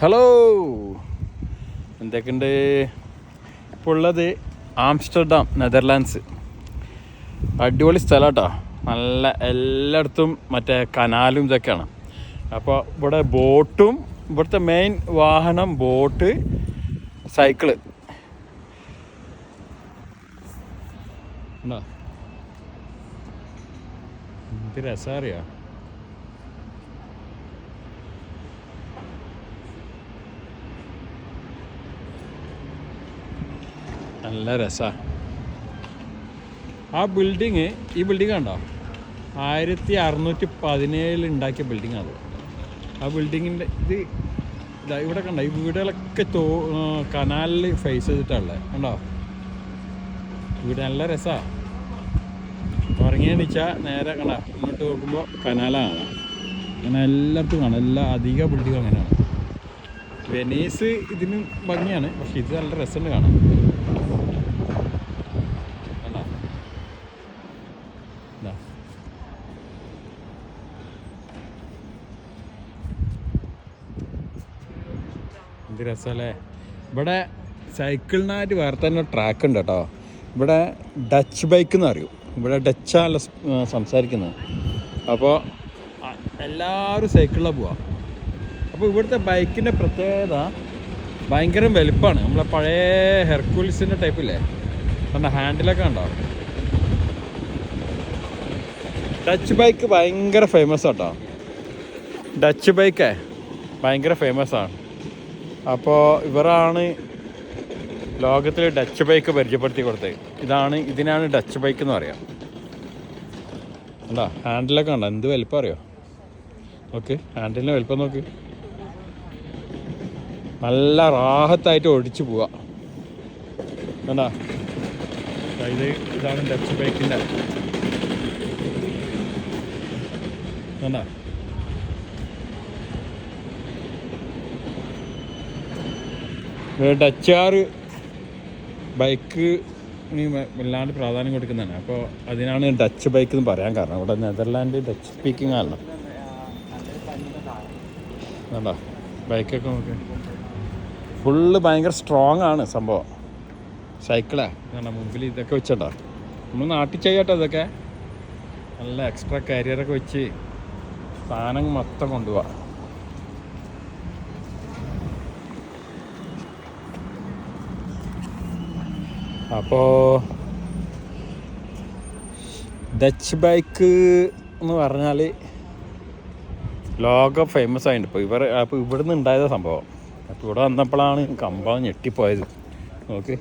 Hello, എന്തൊക്കെയുണ്ട്? ഇപ്പോൾ ഉള്ളത് ആംസ്റ്റർഡാം, നെതർലാൻഡ്സ്. അടിപൊളി സ്ഥലം കേട്ടോ. നല്ല എല്ലായിടത്തും മറ്റേ കനാലും ഇതൊക്കെയാണ്. അപ്പോൾ ഇവിടെ ബോട്ടും, ഇവിടുത്തെ മെയിൻ വാഹനം ബോട്ട്, സൈക്കിള്. എന്താ എന്ത് രസമറിയാം. നല്ല രസമാണ് ആ ബിൽഡിങ്. ഈ ബിൽഡിങ് കണ്ടോ? 1617 ഉണ്ടാക്കിയ ബിൽഡിങ് അത്. ആ ബിൽഡിങ്ങിൻ്റെ ഇതാ ഇവിടെ കണ്ടോ? ഈ വീടുകളൊക്കെ കനാലിൽ ഫേസ് ചെയ്തിട്ടുള്ളത് കണ്ടോ? വീട് നല്ല രസമാണ്. ഉറങ്ങി എണീച്ചാൽ നേരെ കണ്ട ഇങ്ങോട്ട് നോക്കുമ്പോൾ കനാലാണ്. അങ്ങനെ എല്ലായിടത്തും കാണാം. അധികം ബിൽഡിങ്ങും അങ്ങനെയാണ്. വെനീസ് ഇതിന് ഭംഗിയാണ്, പക്ഷെ ഇത് നല്ല രസമുണ്ട് കാണാം. എന്ത് രസമല്ലേ. ഇവിടെ സൈക്കിളിനായിട്ട് വേറെ തന്നെ ട്രാക്ക് ഉണ്ട് കേട്ടോ. ഇവിടെ ഡച്ച് ബൈക്ക് എന്ന് പറയും. ഇവിടെ ഡച്ചാണല്ലോ സംസാരിക്കുന്നത്. അപ്പോൾ എല്ലാവരും സൈക്കിളിലാണ് പോവുക. അപ്പോൾ ഇവിടുത്തെ ബൈക്കിൻ്റെ പ്രത്യേകത ഭയങ്കര വലുപ്പമാണ്. നമ്മളെ പഴയ ഹെർക്കുലിസിൻ്റെ ടൈപ്പില്ലേ, കണ്ട ഹാൻഡിലൊക്കെ ഉണ്ടോ? ഡച്ച് ബൈക്ക് ഭയങ്കര ഫേമസ് ആട്ടോ. ഡച്ച് ബൈക്കേ ഭയങ്കര ഫേമസാണ്. അപ്പോൾ ഇവരാണ് ലോകത്തിൽ ഡച്ച് ബൈക്ക് പരിചയപ്പെടുത്തി കൊടുത്തത്. ഇതിനാണ് ഡച്ച് ബൈക്ക് എന്ന് പറയാം. അല്ല ഹാൻഡിലൊക്കെ ഉണ്ടോ? എന്ത് വലിപ്പം അറിയോ? ഓക്കെ, ഹാൻഡിലിൻ്റെ വലിപ്പം നോക്ക്. നല്ല റാഹത്തായിട്ട് ഓടിച്ചു പോവാ. കണ്ടാ, ഇതാണ് ഡച്ച് ബൈക്കിൻ്റെ. കണ്ടാ, ഡച്ചുകാർ ബൈക്ക് വല്ലാണ്ട് പ്രാധാന്യം കൊടുക്കുന്നതാണ്. അപ്പോൾ അതിനാണ് ഡച്ച് ബൈക്ക് എന്ന് പറയാൻ കാരണം. ഇവിടെ നെതർലാൻഡ് ഡച്ച് സ്പീക്കിംഗ് ആണല്ലോ. വേണ്ട ബൈക്കൊക്കെ നോക്ക്, ഫുള്ള് ഭയങ്കര സ്ട്രോങ് ആണ് സംഭവം. സൈക്കിളാ വേണ്ട, മുമ്പിൽ ഇതൊക്കെ വെച്ചിട്ടുണ്ടോ? നമ്മൾ നാട്ടിൽ ചെയ്യാട്ടോ ഇതൊക്കെ. നല്ല എക്സ്ട്രാ കാരിയറൊക്കെ വെച്ച് സാധനം മൊത്തം കൊണ്ടുപോവാം. അപ്പോൾ ഡച്ച് ബൈക്ക് എന്ന് പറഞ്ഞാൽ ലോകം ഫേമസ് ആയിട്ടുണ്ട്. അപ്പോൾ ഇവിടുന്ന് ഉണ്ടായത് സംഭവം. അപ്പോൾ ഇവിടെ വന്നപ്പോഴാണ് കമ്പം ഞെട്ടിപ്പോയത്. ഓക്കെ.